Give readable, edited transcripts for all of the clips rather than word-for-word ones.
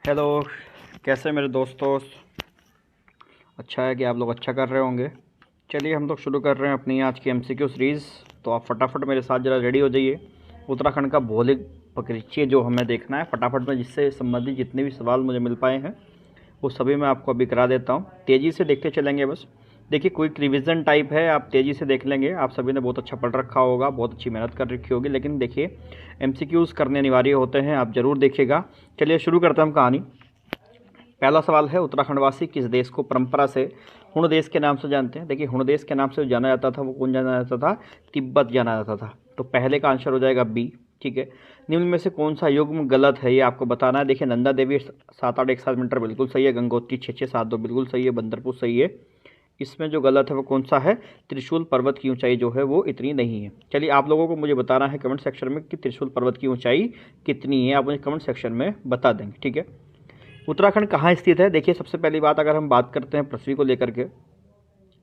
Hello, कैसे मेरे दोस्तों। अच्छा है कि आप लोग अच्छा कर रहे होंगे। चलिए हम लोग शुरू कर रहे हैं अपनी आज की एमसीक्यू सीरीज़। तो आप फटाफट मेरे साथ ज़रा रेडी हो जाइए। उत्तराखंड का भौगोलिक परिचय जो हमें देखना है फटाफट में, जिससे संबंधित जितने भी सवाल मुझे मिल पाए हैं वो सभी मैं आपको अभी करा देता हूँ। तेज़ी से देखते चलेंगे बस। देखिए क्विक रिवीजन टाइप है, आप तेज़ी से देख लेंगे। आप सभी ने बहुत अच्छा पढ़ रखा होगा, बहुत अच्छी मेहनत कर रखी होगी, लेकिन देखिए एमसीक्यूज़ करने अनिवार्य होते हैं, आप ज़रूर देखिएगा। चलिए शुरू करते हैं हम कहानी। पहला सवाल है, उत्तराखंडवासी किस देश को परंपरा से हुण देश के नाम से जानते हैं। देखिए हुण देश के नाम से जाना जाता था वो कौन जाना जाता था, तिब्बत जाना जाता था। तो पहले का आंसर हो जाएगा बी। ठीक है, निम्न में से कौन सा युग्म गलत है ये आपको बताना है। देखिए नंदा देवी 7-8-1-7 मीटर बिल्कुल सही है, गंगोत्री 6-6-7-2 बिल्कुल सही है, बंदरपुर सही है। इसमें जो गलत है वो कौन सा है, त्रिशूल पर्वत की ऊंचाई जो है वो इतनी नहीं है। चलिए आप लोगों को मुझे बताना है कमेंट सेक्शन में कि त्रिशूल पर्वत की ऊंचाई कितनी है, आप मुझे कमेंट सेक्शन में बता देंगे। ठीक है, उत्तराखंड कहाँ स्थित है। देखिए सबसे पहली बात, अगर हम बात करते हैं पृथ्वी को लेकर के,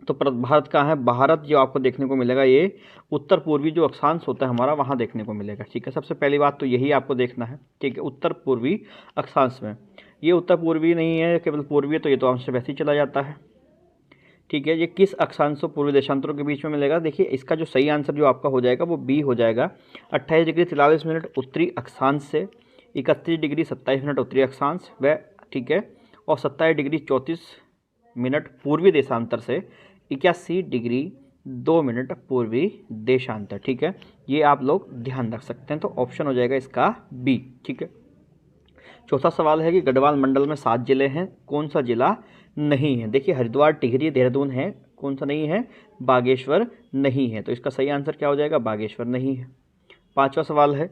तो भारत कहाँ है। भारत जो आपको देखने को मिलेगा ये उत्तर पूर्वी जो अक्षांश होता है हमारा वहाँ देखने को मिलेगा। ठीक है, सबसे पहली बात तो यही आपको देखना है। ठीक है, उत्तर पूर्वी अक्षांश में ये उत्तर पूर्वी नहीं है, केवल पूर्वी, तो ये तो अंश वैसे ही चला जाता है। ठीक है, ये किस अक्षांश और पूर्वी देशांतरों के बीच में मिलेगा। देखिए इसका जो सही आंसर जो आपका हो जाएगा वो बी हो जाएगा। 28 डिग्री 43 मिनट उत्तरी अक्षांश से 31 डिग्री 27 मिनट उत्तरी अक्षांश व ठीक है, और 27 डिग्री 34 मिनट पूर्वी देशांतर से 81 डिग्री 2 मिनट पूर्वी देशांतर। ठीक है, ये आप लोग ध्यान रख सकते हैं, तो ऑप्शन हो जाएगा इसका बी। ठीक है, चौथा सवाल है कि गढ़वाल मंडल में 7 जिले हैं, कौन सा जिला नहीं है। देखिए हरिद्वार, टिहरी, देहरादून है, कौन सा नहीं है, बागेश्वर नहीं है। तो इसका सही आंसर क्या हो जाएगा, बागेश्वर नहीं है। पांचवा सवाल है,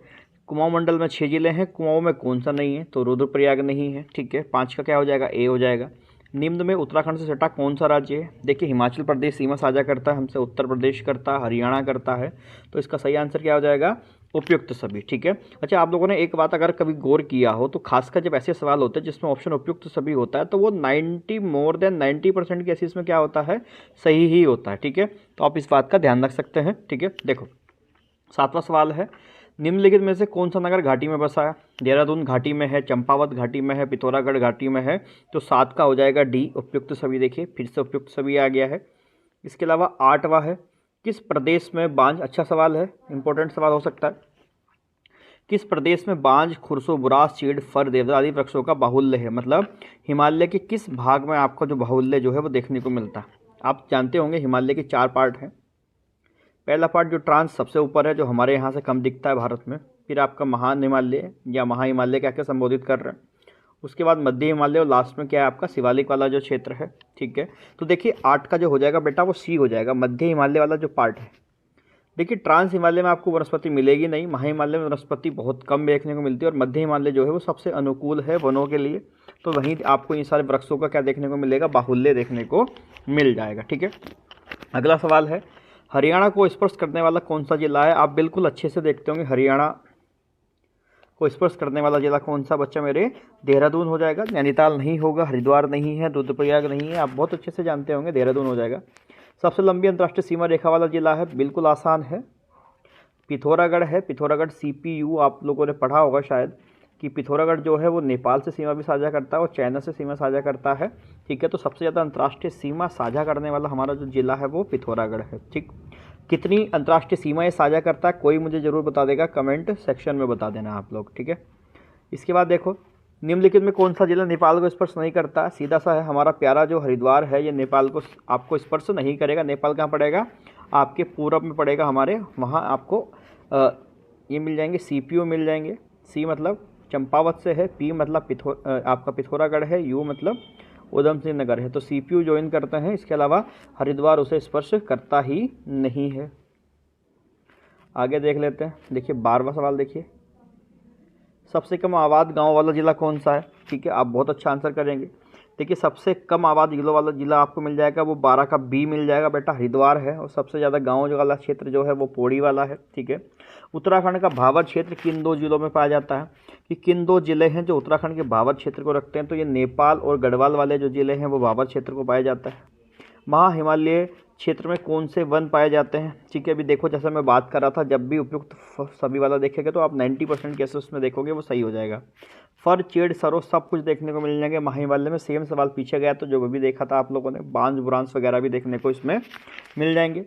कुमाऊं मंडल में 6 जिले हैं, कुमाऊं में कौन सा नहीं है। तो रुद्रप्रयाग नहीं है। ठीक है, 5 का क्या हो जाएगा, ए हो जाएगा। निम्न में उत्तराखंड से सटा कौन सा राज्य है। देखिए हिमाचल प्रदेश सीमा साझा करता है हमसे, उत्तर प्रदेश करता है, हरियाणा करता है। तो इसका सही आंसर क्या हो जाएगा, उपयुक्त सभी। ठीक है, अच्छा आप लोगों ने एक बात अगर कभी गौर किया हो तो खासकर जब ऐसे सवाल होते हैं जिसमें ऑप्शन उपयुक्त सभी होता है तो वो 90% केसेस में क्या होता है, सही ही होता है। ठीक है, तो आप इस बात का ध्यान रख सकते हैं। ठीक है, देखो 7वां सवाल है, निम्नलिखित में से कौन सा नगर घाटी में बसा है। देहरादून घाटी में है, चंपावत घाटी में है, पिथौरागढ़ घाटी में है। तो 7 का हो जाएगा डी, उपयुक्त सभी। देखिए फिर से उपयुक्त सभी आ गया है। इसके अलावा 8वां है, किस प्रदेश में बांझ, अच्छा सवाल है, इंपॉर्टेंट सवाल हो सकता है, किस प्रदेश में बांझ, खुरसो, बुरास, चीड़, फर, देवदार आदि वृक्षों का बाहुल्य है। मतलब हिमालय के किस भाग में आपका जो बाहुल्य जो है वो देखने को मिलता है। आप जानते होंगे हिमालय के 4 पार्ट हैं। पहला पार्ट जो ट्रांस सबसे ऊपर है, जो हमारे यहाँ से कम दिखता है भारत में। फिर आपका महान हिमालय या महा हिमालय क्या क्या संबोधित कर रहे हैं। उसके बाद मध्य हिमालय, और लास्ट में क्या है आपका शिवालिक वाला जो क्षेत्र है। ठीक है, तो देखिए 8 का जो हो जाएगा बेटा वो सी हो जाएगा, मध्य हिमालय वाला जो पार्ट है। देखिए ट्रांस हिमालय में आपको वनस्पति मिलेगी नहीं, महा हिमालय में वनस्पति बहुत कम देखने को मिलती है, और मध्य हिमालय जो है वो सबसे अनुकूल है वनों के लिए। तो वहीं आपको इन सारे वृक्षों का क्या देखने को मिलेगा, बाहुल्य देखने को मिल जाएगा। ठीक है, अगला सवाल है, हरियाणा को स्पर्श करने वाला कौन सा जिला है। आप बिल्कुल अच्छे से देखते होंगे हरियाणा को स्पर्श करने वाला जिला कौन सा बच्चा मेरे, देहरादून हो जाएगा। नैनीताल नहीं होगा, हरिद्वार नहीं है, रुद्रप्रयाग नहीं है, आप बहुत अच्छे से जानते होंगे, देहरादून हो जाएगा। सबसे लंबी अंतर्राष्ट्रीय सीमा रेखा वाला जिला है, बिल्कुल आसान है, पिथौरागढ़ है। पिथौरागढ़ CPU आप लोगों ने पढ़ा होगा शायद कि पिथौरागढ़ जो है वो नेपाल से सीमा भी साझा करता है और चाइना से सीमा साझा करता है। ठीक है, तो सबसे ज़्यादा अंतर्राष्ट्रीय सीमा साझा करने वाला हमारा जो जिला है वो पिथौरागढ़ है। ठीक, कितनी अंतर्राष्ट्रीय सीमाएं साझा करता है कोई मुझे ज़रूर बता देगा, कमेंट सेक्शन में बता देना आप लोग। ठीक है, इसके बाद देखो, निम्नलिखित में कौन सा जिला नेपाल को स्पर्श नहीं करता। सीधा सा है, हमारा प्यारा जो हरिद्वार है ये नेपाल को आपको स्पर्श नहीं करेगा। नेपाल कहाँ पड़ेगा, आपके पूरब में पड़ेगा हमारे, वहाँ आपको ये मिल जाएंगे, CPU मिल जाएंगे। सी मतलब चंपावत से है, पी मतलब आपका पिथौरागढ़ है, यू मतलब उधम सिंह नगर है। तो CPU ज्वाइन करते हैं, इसके अलावा हरिद्वार उसे स्पर्श करता ही नहीं है। आगे देख लेते हैं। देखिए 12वां सवाल देखिए, सबसे कम आबाद गांव वाला जिला कौन सा है। ठीक है, आप बहुत अच्छा आंसर करेंगे। देखिए सबसे कम आबाद जिलों वाला जिला आपको मिल जाएगा वो 12 का बी मिल जाएगा बेटा, हरिद्वार है। और सबसे ज़्यादा गाँव वाला क्षेत्र जो है वो पौड़ी वाला है। ठीक है, उत्तराखंड का भावर क्षेत्र किन 2 जिलों में पाया जाता है, कि किन 2 जिले हैं जो उत्तराखंड के भावर क्षेत्र को रखते हैं। तो ये नेपाल और गढ़वाल वाले जो जिले हैं वो भावर क्षेत्र को पाया जाता है। महा हिमालय क्षेत्र में कौन से वन पाए जाते हैं। ठीक है, अभी देखो जैसा मैं बात कर रहा था, जब भी उपयुक्त सभी वाला देखेगा तो आप 90% केसेस में देखोगे वो सही हो जाएगा। फर, चेड़, सरो सब कुछ देखने को मिल जाएंगे महा हिमालय में। सेम सवाल पीछे गया तो जो भी देखा था आप लोगों ने, बांज बुरांस वगैरह भी देखने को इसमें मिल जाएंगे।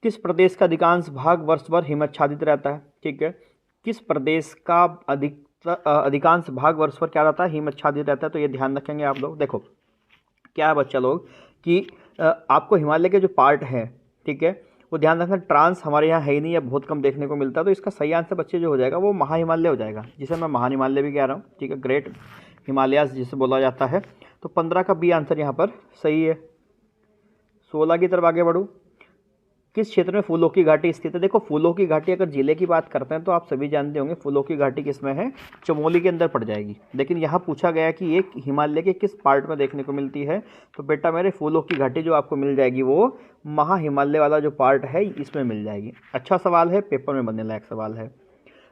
किस प्रदेश का अधिकांश भाग वर्ष भर हिमाच्छादित रहता है? ठीक है, किस प्रदेश का अधिकांश भाग वर्ष भर क्या रहता है? हिमाच्छादित रहता है। तो ये ध्यान रखेंगे आप लोग। देखो क्या है बच्चा लोग कि आपको हिमालय के जो पार्ट है, ठीक है, वो ध्यान रखना, ट्रांस हमारे यहाँ है ही नहीं या बहुत कम देखने को मिलता है। तो इसका सही आंसर बच्चे जो हो जाएगा वो महा हिमालय हो जाएगा, जिसे मैं महा हिमालय भी कह रहा हूँ। ठीक है, ग्रेट हिमालयाज जिसे बोला जाता है। तो 15 का बी आंसर यहाँ पर सही है। 16 की तरफ आगे बढ़ूँ। किस क्षेत्र में फूलों की घाटी स्थित है? देखो फूलों की घाटी अगर जिले की बात करते हैं तो आप सभी जानते होंगे फूलों की घाटी किस में है? चमोली के अंदर पड़ जाएगी। लेकिन यहाँ पूछा गया कि एक हिमालय के किस पार्ट में देखने को मिलती है? तो बेटा मेरे फूलों की घाटी जो आपको मिल जाएगी वो महा हिमालय वाला जो पार्ट है इसमें मिल जाएगी। अच्छा सवाल है, पेपर में बनने लायक सवाल है।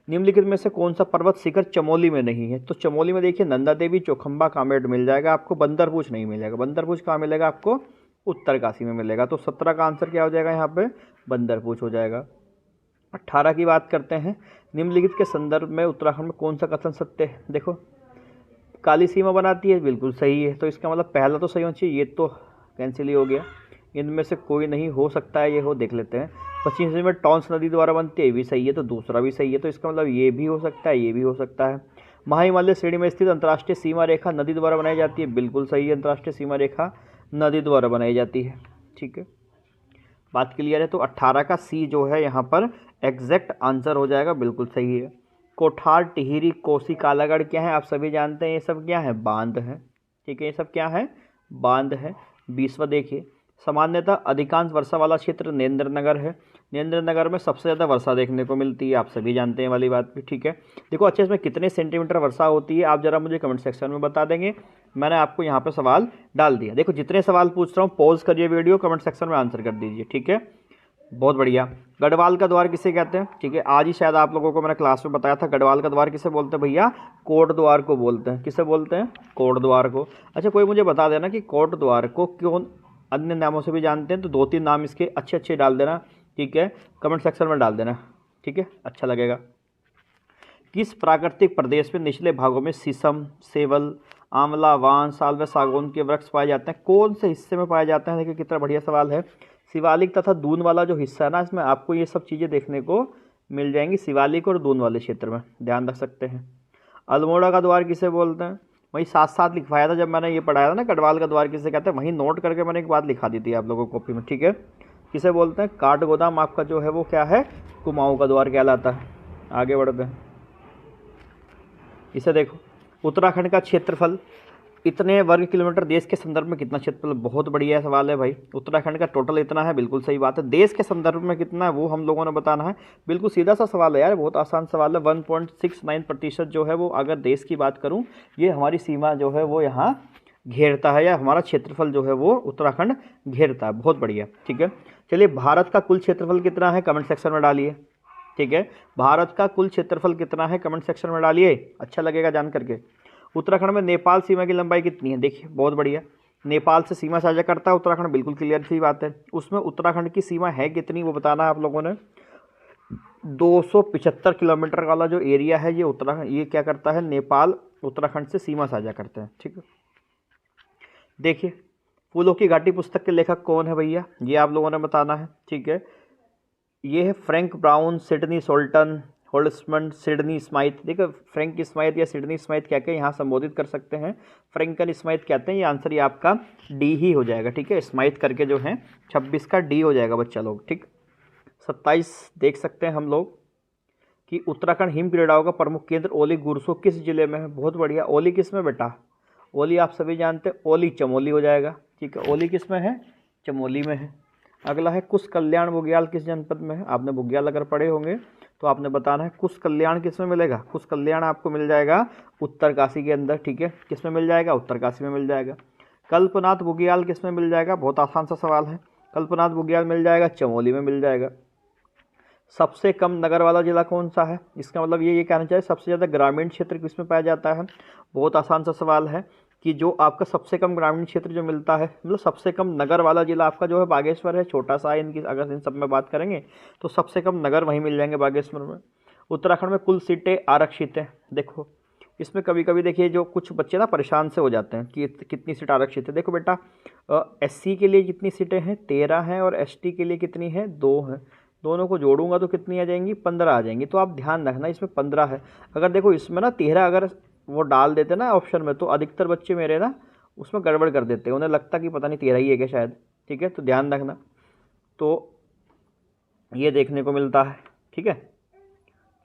निम्नलिखित में से कौन सा पर्वत शिखर चमोली में नहीं है? तो चमोली में देखिए नंदा देवी, चौखंबा, कामेट मिल जाएगा आपको, बंदरपूछ नहीं मिलेगा। बंदरपूछ कहाँ मिलेगा आपको? उत्तरकाशी में मिलेगा। तो 17 का आंसर क्या हो जाएगा यहाँ पे? बंदरपूछ हो जाएगा। 18 की बात करते हैं। निम्नलिखित के संदर्भ में उत्तराखंड में कौन सा कथन सत्य है? देखो काली सीमा बनाती है, बिल्कुल सही है। तो इसका मतलब पहला तो सही होना चाहिए, ये तो कैंसिल ही हो गया। इनमें से कोई नहीं हो सकता है, ये हो देख लेते हैं। पश्चिम में टॉन्स नदी द्वारा बनती है, ये भी सही है। तो दूसरा भी सही है। तो इसका मतलब ये भी हो सकता है, ये भी हो सकता है। महा हिमालय श्रेणी में स्थित अंतर्राष्ट्रीय सीमा रेखा नदी द्वारा बनाई जाती है, बिल्कुल सही है। अंतर्राष्ट्रीय सीमा रेखा नदी द्वारा बनाई जाती है। ठीक है, बात क्लियर है। तो 18 का सी जो है यहाँ पर एग्जैक्ट आंसर हो जाएगा, बिल्कुल सही है। कोठार, टिहरी, कोसी, कालागढ़ क्या है? आप सभी जानते हैं ये सब क्या है? बांध है। ठीक है, ये सब क्या है? बांध है। 20वां देखिए। सामान्यतः अधिकांश वर्षा वाला क्षेत्र नरेंद्रनगर है। नरेंद्रनगर में सबसे ज़्यादा वर्षा देखने को मिलती है, आप सभी जानते हैं वाली बात भी। ठीक है, देखो अच्छा इसमें कितने सेंटीमीटर वर्षा होती है आप ज़रा मुझे कमेंट सेक्शन में बता देंगे। मैंने आपको यहाँ पर सवाल डाल दिया। देखो जितने सवाल पूछ रहा हूँ पॉज करिए वीडियो, कमेंट सेक्शन में आंसर कर दीजिए। ठीक है, बहुत बढ़िया। गढ़वाल का द्वार किसे कहते हैं? ठीक है, आज ही शायद आप लोगों को मैंने क्लास में बताया था। गढ़वाल का द्वार किसे बोलते हैं भैया? कोट द्वार को बोलते हैं। किसे बोलते हैं? कोट द्वार को। अच्छा कोई मुझे बता देना कि कोट द्वार को क्यों अन्य नामों से भी जानते हैं? तो 2-3 नाम इसके अच्छे अच्छे डाल देना। ठीक है, कमेंट सेक्शन में डाल देना। ठीक है, अच्छा लगेगा। किस प्राकृतिक प्रदेश में निचले भागों में शीशम, सेवल, आंवला, वान, साल व सागौन के वृक्ष पाए जाते हैं? कौन से हिस्से में पाए जाते हैं? देखिए कितना बढ़िया सवाल है। शिवालिक तथा दून वाला जो हिस्सा है ना, इसमें आपको ये सब चीज़ें देखने को मिल जाएंगी। शिवालिक और दून वाले क्षेत्र में ध्यान रख सकते हैं। अल्मोड़ा का द्वार किसे बोलते हैं? वही साथ साथ लिखवाया था जब मैंने ये पढ़ाया था ना, गढ़वाल का द्वार किसे कहते हैं, वहीं नोट करके मैंने एक बात लिखा दी थी आप लोगों को कॉपी में। ठीक है, किसे बोलते हैं? काठ गोदाम आपका जो है वो क्या है? कुमाऊं का द्वार कहलाता है। आगे बढ़ते हैं। इसे देखो, उत्तराखंड का क्षेत्रफल इतने वर्ग किलोमीटर देश के संदर्भ में कितना क्षेत्रफल? बहुत बढ़िया सवाल है भाई। उत्तराखंड का टोटल इतना है, बिल्कुल सही बात है। देश के संदर्भ में कितना है वो हम लोगों ने बताना है। बिल्कुल सीधा सा सवाल है यार, बहुत आसान सवाल है। 1.69% जो है वो, अगर देश की बात करूं, ये हमारी सीमा जो है वो यहाँ घेरता है, या हमारा क्षेत्रफल जो है वो उत्तराखंड घेरता है। बहुत बढ़िया। ठीक है, चलिए भारत का कुल क्षेत्रफल कितना है? कमेंट सेक्शन में डालिए। ठीक है, भारत का कुल क्षेत्रफल कितना है? कमेंट सेक्शन में डालिए, अच्छा लगेगा जान करके। उत्तराखंड में नेपाल सीमा की लंबाई कितनी है? देखिए बहुत बढ़िया, नेपाल से सीमा साझा करता है उत्तराखंड, बिल्कुल क्लियर सी बात है। उसमें उत्तराखंड की सीमा है कितनी वो बताना है आप लोगों ने। 275 किलोमीटर वाला जो एरिया है ये उत्तराखंड, ये क्या करता है? नेपाल उत्तराखंड से सीमा साझा करते हैं। ठीक है, देखिए फूलों की घाटी पुस्तक के लेखक कौन है भैया? ये आप लोगों ने बताना है। ठीक है, ये है Frank Brown, Sydney Soltan, Holsman, Sydney Smythe. देखो फ्रैंक स्माइथ या सिडनी स्माइथ क्या क्या यहाँ संबोधित कर सकते हैं, फ्रैंकन स्माइथ कहते हैं। ये आंसर ये आपका डी ही हो जाएगा। ठीक है, स्माइथ करके जो है 26 का डी हो जाएगा बच्चा लोग। ठीक, 27 देख सकते हैं हम लोग कि उत्तराखंड हिम क्रीड़ाओं का प्रमुख केंद्र ओली गुरसो किस जिले में है? बहुत बढ़िया। ओली किस में बेटा? ओली आप सभी जानते हैं, ओली चमोली हो जाएगा। ठीक है, ओली किस में है? चमोली में है। अगला है कुश कल्याण बुग्याल किस जनपद में है? आपने बुग्याल अगर पढ़े होंगे तो आपने बताना है कुश कल्याण किस में मिलेगा? कुश कल्याण आपको मिल जाएगा उत्तरकाशी के अंदर। ठीक है, किस में मिल जाएगा? उत्तरकाशी में मिल जाएगा। कल्पनाथ बुग्याल किस में मिल जाएगा? बहुत आसान सा सवाल है। कल्पनाथ बुग्याल मिल जाएगा चमोली में मिल जाएगा। सबसे कम नगर वाला जिला कौन सा है? इसका मतलब ये कहना चाहिए सबसे ज़्यादा ग्रामीण क्षेत्र किस में पाया जाता है? बहुत आसान सा सवाल है कि जो आपका सबसे कम ग्रामीण क्षेत्र जो मिलता है, मतलब सबसे कम नगर वाला जिला आपका जो है बागेश्वर है। छोटा सा है, इनकी अगर इन सब में बात करेंगे तो सबसे कम नगर वहीं मिल जाएंगे बागेश्वर में। उत्तराखंड में कुल सीटें आरक्षित हैं। देखो इसमें कभी कभी देखिए जो कुछ बच्चे ना परेशान से हो जाते हैं कि कितनी सीट आरक्षित है। देखो बेटा, एससी के लिए कितनी सीटें हैं, 13 हैं, और एसटी के लिए कितनी है, 2 हैं। दोनों को जोड़ूंगा तो कितनी आ जाएंगी, 15 आ जाएंगी। तो आप ध्यान रखना इसमें 15 है। अगर देखो इसमें ना 13 अगर वो डाल देते ना ऑप्शन में, तो अधिकतर बच्चे मेरे ना उसमें गड़बड़ कर देते हैं, उन्हें लगता कि पता नहीं 13 ही है क्या शायद। ठीक है, तो ध्यान रखना। तो ये देखने को मिलता है। ठीक है,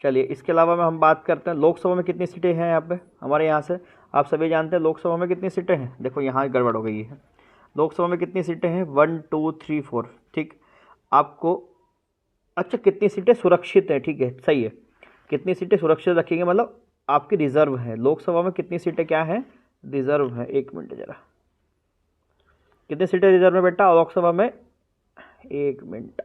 चलिए इसके अलावा में हम बात करते हैं लोकसभा में कितनी सीटें हैं यहाँ पे हमारे यहाँ से। आप सभी जानते हैं लोकसभा में कितनी सीटें हैं। देखो यहाँ गड़बड़ हो गई है। लोकसभा में कितनी सीटें हैं, 1 2 3 4। ठीक, आपको अच्छा कितनी सीटें सुरक्षित हैं, ठीक है सही है। कितनी सीटें सुरक्षित रखेंगे मतलब आपकी रिजर्व है। लोकसभा में कितनी सीटें क्या है, रिजर्व है। 1 मिनट जरा, कितनी सीटें रिजर्व में बेटा लोकसभा में, 1 मिनट।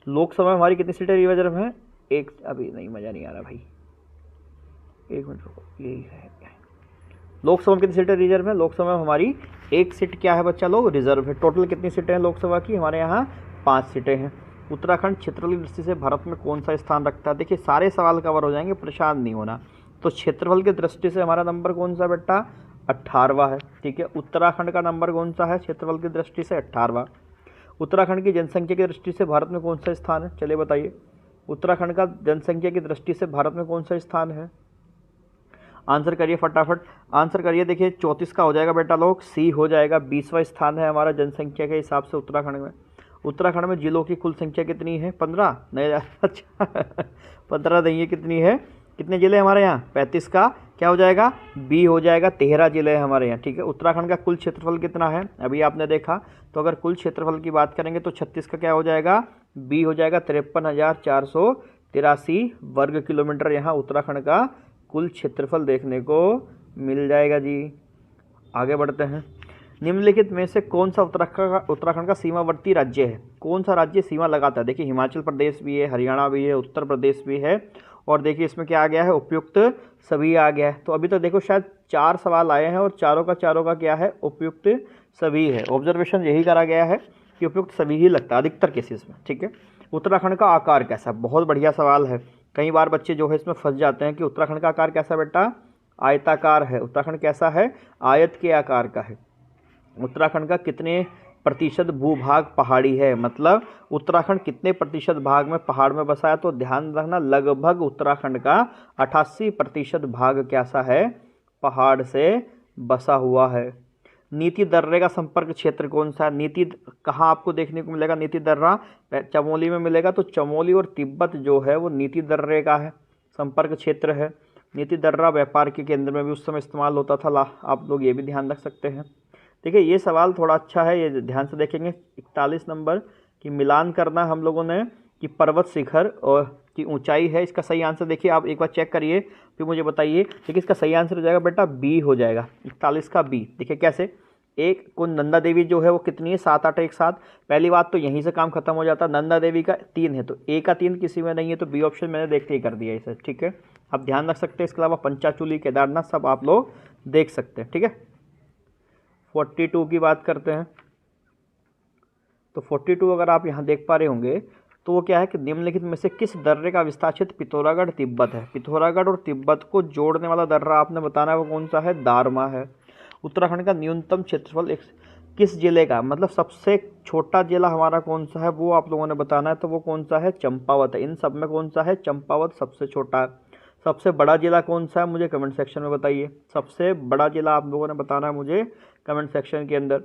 लोकसभा में हमारी कितनी सीटें रिजर्व हैं, एक, अभी नहीं मज़ा नहीं आ रहा भाई, 1 मिनट रुको, यही है। लोकसभा में कितनी सीटें रिजर्व है, लोकसभा में हमारी 1 सीट क्या है बच्चा लोग, रिजर्व है। टोटल कितनी सीटें हैं लोकसभा की, हमारे यहाँ 5 सीटें हैं। उत्तराखंड क्षेत्रफल की दृष्टि से भारत में कौन सा स्थान रखता है। देखिए सारे सवाल कवर हो जाएंगे, परेशान नहीं होना। तो क्षेत्रफल की दृष्टि से हमारा नंबर कौन सा बेटा, 18वां है। ठीक है, उत्तराखंड का नंबर कौन सा है क्षेत्रफल की दृष्टि से, 18वां। उत्तराखंड की जनसंख्या की दृष्टि से भारत में कौन सा स्थान है, चलिए बताइए। उत्तराखंड का जनसंख्या की दृष्टि से भारत में कौन सा स्थान है, आंसर करिए फटाफट, आंसर करिए। देखिए 34 का हो जाएगा बेटा लोग, सी हो जाएगा। 20वां स्थान है हमारा जनसंख्या के हिसाब से उत्तराखंड में। उत्तराखंड में जिलों की कुल संख्या कितनी है, 15 नहीं, अच्छा 15 नहीं है, कितनी है, कितने जिले हमारे यहाँ, 35 का क्या हो जाएगा, बी हो जाएगा। 13 जिले हैं हमारे यहाँ। ठीक है, उत्तराखंड का कुल क्षेत्रफल कितना है, अभी आपने देखा। तो अगर कुल क्षेत्रफल की बात करेंगे तो 36 का क्या हो जाएगा, बी हो जाएगा। 53,483 वर्ग किलोमीटर यहाँ उत्तराखंड का कुल क्षेत्रफल देखने को मिल जाएगा जी। आगे बढ़ते हैं। निम्नलिखित में से कौन सा उत्तराखंड का सीमावर्ती राज्य है, कौन सा राज्य सीमा लगाता है। देखिए हिमाचल प्रदेश भी है, हरियाणा भी है, उत्तर प्रदेश भी है, और देखिए इसमें क्या आ गया है, उपयुक्त सभी आ गया है। तो अभी तो देखो शायद 4 सवाल आए हैं और चारों का क्या है, उपयुक्त सभी है। ऑब्जर्वेशन यही करा गया है कि उपयुक्त सभी ही लगता है अधिकतर केसेस में। ठीक है, उत्तराखंड का आकार कैसा, बहुत बढ़िया सवाल है। कई बार बच्चे जो है इसमें फंस जाते हैं कि उत्तराखंड का आकार कैसा बेटा, आयताकार है। उत्तराखंड कैसा है, आयत के आकार का है। उत्तराखंड का कितने प्रतिशत भूभाग पहाड़ी है, मतलब उत्तराखंड कितने प्रतिशत भाग में पहाड़ में बसा है। तो ध्यान रखना लगभग उत्तराखंड का 88% भाग कैसा है, पहाड़ से बसा हुआ है। नीति दर्रे का संपर्क क्षेत्र कौन सा है, नीति कहाँ आपको देखने को मिलेगा, नीति दर्रा चमोली में मिलेगा। तो चमोली और तिब्बत जो है वो नीति दर्रे का है संपर्क क्षेत्र है। नीति दर्रा व्यापार के केंद्र में भी उस समय इस्तेमाल होता था, आप लोग ये भी ध्यान रख सकते हैं। देखिए ये सवाल थोड़ा अच्छा है, ये ध्यान से देखेंगे। 41 नंबर की मिलान करना हम लोगों ने कि पर्वत शिखर और की ऊंचाई है। इसका सही आंसर देखिए, आप एक बार चेक करिए फिर मुझे बताइए। देखिए इसका सही आंसर हो जाएगा बेटा बी हो जाएगा, 41 का बी। देखिए कैसे, एक को नंदा देवी जो है वो कितनी है, 7 8 एक साथ। पहली बात तो यहीं से काम खत्म हो जाता है। नंदा देवी का 3 है तो ए का 3 किसी में नहीं है, तो बी ऑप्शन मैंने देख के ही कर दिया इसे। ठीक है, आप ध्यान रख सकते हैं। इसके अलावा पंचाचूली, केदारनाथ सब आप लोग देख सकते हैं। ठीक है, 42 की बात करते हैं। तो 42 अगर आप यहाँ देख पा रहे होंगे तो वो क्या है कि निम्नलिखित में से किस दर्रे का विस्तार क्षेत्र पिथौरागढ़ तिब्बत है। पिथौरागढ़ और तिब्बत को जोड़ने वाला दर्रा आपने बताना है वो कौन सा है, दारमा है। उत्तराखंड का न्यूनतम क्षेत्रफल किस जिले का, मतलब सबसे छोटा जिला हमारा कौन सा है वो आप लोगों ने बताना है। तो वो कौन सा है, चंपावत है। इन सब में कौन सा है, चंपावत सबसे छोटा है। सबसे बड़ा जिला कौन सा है मुझे कमेंट सेक्शन में बताइए। सबसे बड़ा जिला आप लोगों ने बताना है मुझे कमेंट सेक्शन के अंदर।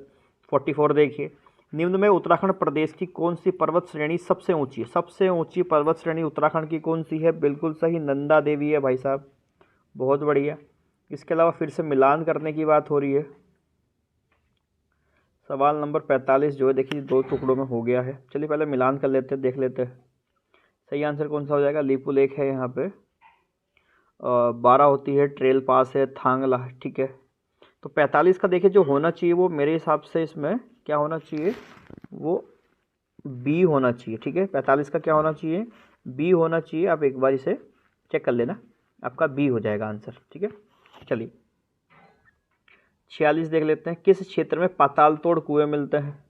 44 देखिए, निम्न में उत्तराखंड प्रदेश की कौन सी पर्वत श्रेणी सबसे ऊंची है। सबसे ऊंची पर्वत श्रेणी उत्तराखंड की कौन सी है, बिल्कुल सही, नंदा देवी है भाई साहब, बहुत बढ़िया। इसके अलावा फिर से मिलान करने की बात हो रही है। सवाल नंबर 45 जो है देखिए 2 टुकड़ों में हो गया है। चलिए पहले मिलान कर लेते हैं, देख लेते हैं सही आंसर कौन सा हो जाएगा। लीपू लेक है यहाँ पे, 12 होती है, ट्रेल पास है, थांगला। ठीक है, तो 45 का देखिए जो होना चाहिए वो मेरे हिसाब से इसमें क्या होना चाहिए, वो बी होना चाहिए। ठीक है, 45 का क्या होना चाहिए, बी होना चाहिए। आप एक बार इसे चेक कर लेना, आपका बी हो जाएगा आंसर। ठीक है, चलिए 46 देख लेते हैं। किस क्षेत्र में पाताल तोड़ कुएं मिलते हैं।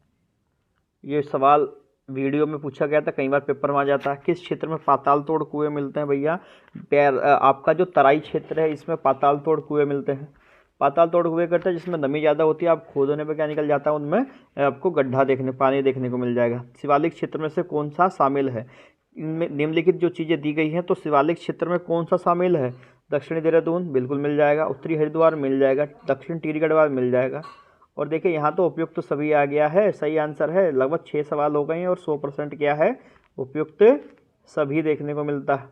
ये सवाल वीडियो में पूछा गया था, कई बार पेपर में आ जाता है। किस क्षेत्र में पाताल तोड़ कुएं मिलते हैं भैया? आपका जो तराई क्षेत्र है इसमें पाताल तोड़ कुएं मिलते हैं। पाताल तोड़ कुएं करते हैं जिसमें नमी ज़्यादा होती है, आप खोदने पे क्या निकल जाता है, उनमें आपको गड्ढा पानी देखने को मिल जाएगा। शिवालिक क्षेत्र में से कौन सा शामिल है? इनमें निम्नलिखित जो चीज़ें दी गई हैं, तो शिवालिक क्षेत्र में कौन सा शामिल है? दक्षिणी देहरादून बिल्कुल मिल जाएगा, उत्तरी हरिद्वार मिल जाएगा, दक्षिण टिहरी गढ़वाल मिल जाएगा। और देखिए यहाँ तो उपयुक्त तो सभी आ गया है, सही आंसर है। लगभग 6 सवाल हो गए हैं और 100% क्या है? उपयुक्त सभी देखने को मिलता है।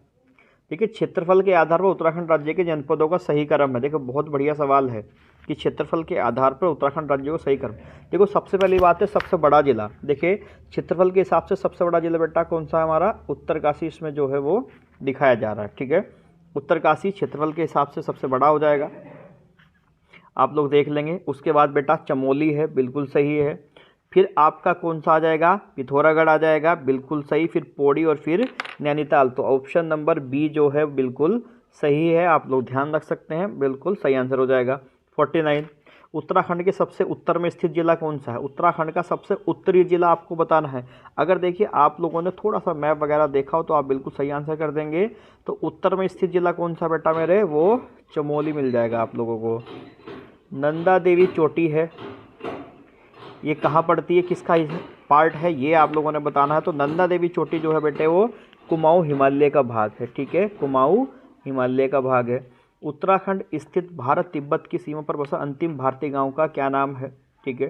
देखिए क्षेत्रफल के आधार पर उत्तराखंड राज्य के जनपदों का सही क्रम है। देखो बहुत बढ़िया सवाल है कि क्षेत्रफल के आधार पर उत्तराखंड राज्य को सही क्रम। देखो सबसे पहली बात है सबसे बड़ा जिला। देखिए क्षेत्रफल के हिसाब से सबसे बड़ा जिला बेटा कौन सा है हमारा? उत्तरकाशी इसमें जो है वो दिखाया जा रहा है, ठीक है। उत्तरकाशी क्षेत्रफल के हिसाब से सबसे बड़ा हो जाएगा, आप लोग देख लेंगे। उसके बाद बेटा चमोली है, बिल्कुल सही है। फिर आपका कौन सा आ जाएगा? पिथौरागढ़ आ जाएगा, बिल्कुल सही। फिर पौड़ी और फिर नैनीताल। तो ऑप्शन नंबर बी जो है बिल्कुल सही है, आप लोग ध्यान रख सकते हैं, बिल्कुल सही आंसर हो जाएगा। 49। उत्तराखंड के सबसे उत्तर में स्थित जिला कौन सा है? उत्तराखंड का सबसे उत्तरी जिला आपको बताना है। अगर देखिए आप लोगों ने थोड़ा सा मैप वगैरह देखा हो तो आप बिल्कुल सही आंसर कर देंगे। तो उत्तर में स्थित जिला कौन सा बेटा मेरे? वो चमोली मिल जाएगा आप लोगों को। नंदा देवी चोटी है, ये कहाँ पड़ती है, किसका पार्ट है, ये आप लोगों ने बताना है। तो नंदा देवी चोटी जो है बेटे वो कुमाऊं हिमालय का भाग है, ठीक है, कुमाऊं हिमालय का भाग है। उत्तराखंड स्थित भारत तिब्बत की सीमा पर बसा अंतिम भारतीय गांव का क्या नाम है? ठीक है,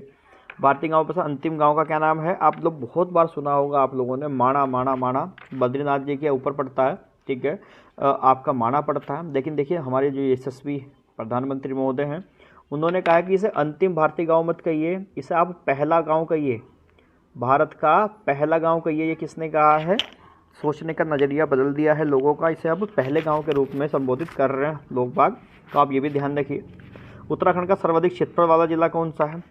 भारतीय गांव बसा अंतिम गांव का क्या नाम है? आप लोग बहुत बार सुना होगा आप लोगों ने, माणा माणा माणा, बद्रीनाथ जी के ऊपर पड़ता है, ठीक है, आपका माणा पड़ता है। लेकिन देखिए हमारे जो यशस्वी प्रधानमंत्री महोदय हैं उन्होंने कहा कि इसे अंतिम भारतीय गांव मत कहिए, इसे आप पहला गांव कहिए, भारत का पहला गांव कहिए। ये किसने कहा है? सोचने का नज़रिया बदल दिया है लोगों का, इसे अब पहले गांव के रूप में संबोधित कर रहे हैं लोग बाग। तो आप ये भी ध्यान रखिए। उत्तराखंड का सर्वाधिक क्षेत्रफल वाला जिला कौन सा है?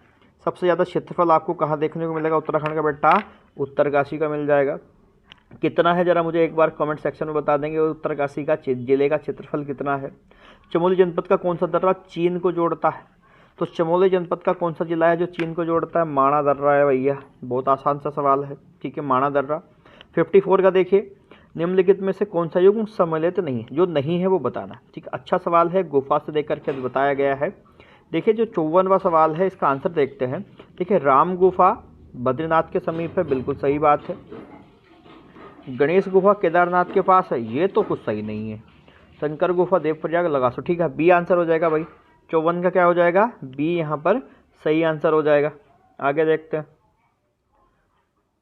सबसे ज़्यादा क्षेत्रफल आपको कहाँ देखने को मिलेगा उत्तराखंड का बेटा? उत्तरकाशी का मिल जाएगा। कितना है ज़रा मुझे एक बार कमेंट सेक्शन में बता देंगे, उत्तरकाशी का जिले का क्षेत्रफल कितना है? चमोली जनपद का कौन सा दर्रा चीन को जोड़ता है? तो चमोली जनपद का कौन सा जिला है जो चीन को जोड़ता है? माणा दर्रा है भैया, बहुत आसान सा सवाल है, ठीक है, माणा दर्रा। 54 का देखिए, निम्नलिखित में से कौन सा युग सम्मिलित नहीं है? जो नहीं है वो बताना, ठीक है। अच्छा सवाल है, गुफा से देकर के बताया गया है। देखिए जो 54वां सवाल है इसका आंसर देखते हैं। देखिए राम गुफा बद्रीनाथ के समीप है, बिल्कुल सही बात है। गणेश गुफा केदारनाथ के पास है, ये तो कुछ सही नहीं है। शंकर गुफा देवप्रयाग लगासो, ठीक है, बी आंसर हो जाएगा भाई। 54 का क्या हो जाएगा? बी यहाँ पर सही आंसर हो जाएगा। आगे देखते हैं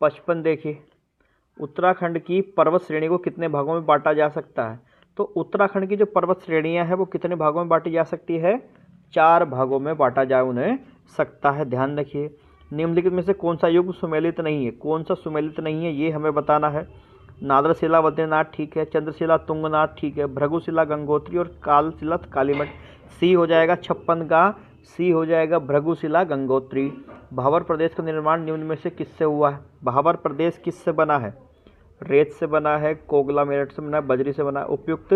55। देखिए उत्तराखंड की पर्वत श्रेणी को कितने भागों में बांटा जा सकता है? तो उत्तराखंड की जो पर्वत श्रेणियाँ हैं वो कितने भागों में बांटी जा सकती है? 4 भागों में बांटा जा उन्हें सकता है, ध्यान रखिए। निम्नलिखित में से कौन सा युग सुमेलित नहीं है? कौन सा सुमेलित नहीं है ये हमें बताना है। नादरशिला बद्रीनाथ, ठीक है, चंद्रशिला तुंगनाथ, ठीक है, भृगुशिला गंगोत्री और कालशिला कालीमठ। सी हो जाएगा 56 का, सी हो जाएगा भृगुशिला गंगोत्री। भावर प्रदेश का निर्माण निम्न में से किससे हुआ है? भावर प्रदेश किससे बना है? रेत से बना है, कोगला मेरठ से बना है, बजरी से बना है। उपयुक्त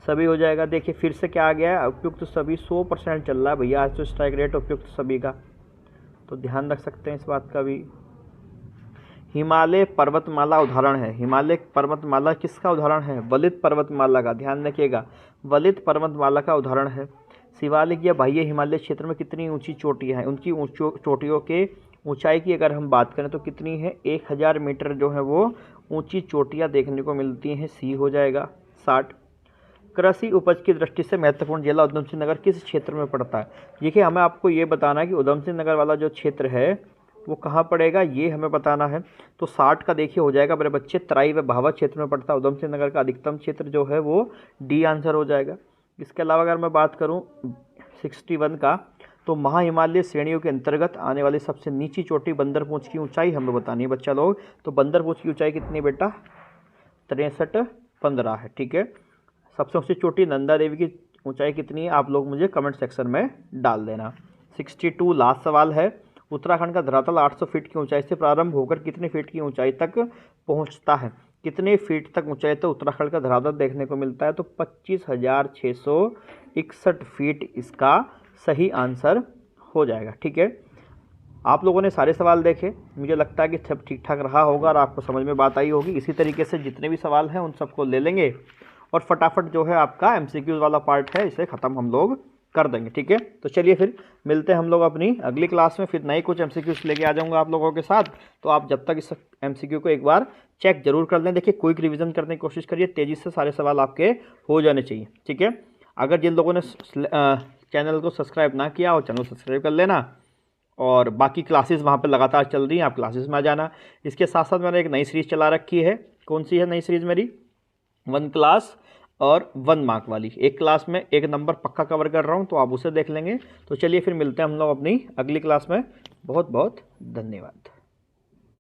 सभी हो जाएगा। देखिए फिर से क्या आ गया है? उपयुक्त सभी 100% चल रहा है भैया आज तो स्ट्राइक रेट उपयुक्त सभी का, तो ध्यान रख सकते हैं इस बात का भी। हिमालय पर्वतमाला उदाहरण है। हिमालय पर्वतमाला किसका उदाहरण है? वलित पर्वतमाला का, ध्यान रखिएगा, वलित पर्वतमाला का उदाहरण है। शिवालिक या बाह्य हिमालय क्षेत्र में कितनी ऊंची चोटियां हैं? उनकी चोटियों के ऊंचाई की अगर हम बात करें तो कितनी है? 1000 मीटर जो है वो ऊंची चोटियां देखने को मिलती हैं, सी हो जाएगा 60। कृषि उपज की दृष्टि से महत्वपूर्ण जिला उधम सिंह नगर किस क्षेत्र में पड़ता है? देखिए हमें आपको ये बताना है कि उधम सिंह नगर वाला जो क्षेत्र है वो कहाँ पड़ेगा, ये हमें बताना है। तो 60 का देखिए हो जाएगा मेरे बच्चे, तराई व भावा क्षेत्र में पड़ता है। उधम सिंह नगर का अधिकतम क्षेत्र जो है वो डी आंसर हो जाएगा। इसके अलावा अगर मैं बात करूँ 61 का, तो महा हिमालय श्रेणियों के अंतर्गत आने वाली सबसे नीची चोटी बंदरपूंछ की ऊंचाई हमें बतानी है बच्चा लोग। तो बंदरपूंछ की ऊंचाई कितनी है बेटा? 6315 है, ठीक है। सबसे ऊंची चोटी नंदा देवी की ऊंचाई कितनी है? आप लोग मुझे कमेंट सेक्शन में डाल देना। 62 लास्ट सवाल है। उत्तराखंड का धरातल 800 फीट की ऊंचाई से प्रारंभ होकर कितने फीट की ऊंचाई तक पहुंचता है? कितने फीट तक ऊंचाई तो उत्तराखंड का धरातल देखने को मिलता है? तो 25,661 फीट इसका सही आंसर हो जाएगा, ठीक है। आप लोगों ने सारे सवाल देखे, मुझे लगता है कि सब ठीक ठाक रहा होगा और आपको समझ में बात आई होगी। इसी तरीके से जितने भी सवाल हैं उन सबको ले लेंगे और फटाफट जो है आपका MCQ वाला पार्ट है इसे ख़त्म हम लोग कर देंगे, ठीक है। तो चलिए फिर मिलते हैं हम लोग अपनी अगली क्लास में, फिर नए कुछ MCQs लेके आ जाऊंगा आप लोगों के साथ। तो आप जब तक इस MCQ को एक बार चेक जरूर कर लें। देखिए क्विक रिवीजन करने की कोशिश करिए, तेज़ी से सारे सवाल आपके हो जाने चाहिए, ठीक है। अगर जिन लोगों ने चैनल को सब्सक्राइब ना किया हो, चैनल सब्सक्राइब कर लेना और बाकी क्लासेस वहाँ पे लगातार चल रही हैं, आप क्लासेस में आ जाना। इसके साथ साथ मैंने एक नई सीरीज़ चला रखी है। कौन सी है नई सीरीज़ मेरी? 1 क्लास और 1 मार्क वाली। एक क्लास में एक नंबर पक्का कवर कर रहा हूँ, तो आप उसे देख लेंगे। तो चलिए फिर मिलते हैं हम लोग अपनी अगली क्लास में। बहुत बहुत धन्यवाद।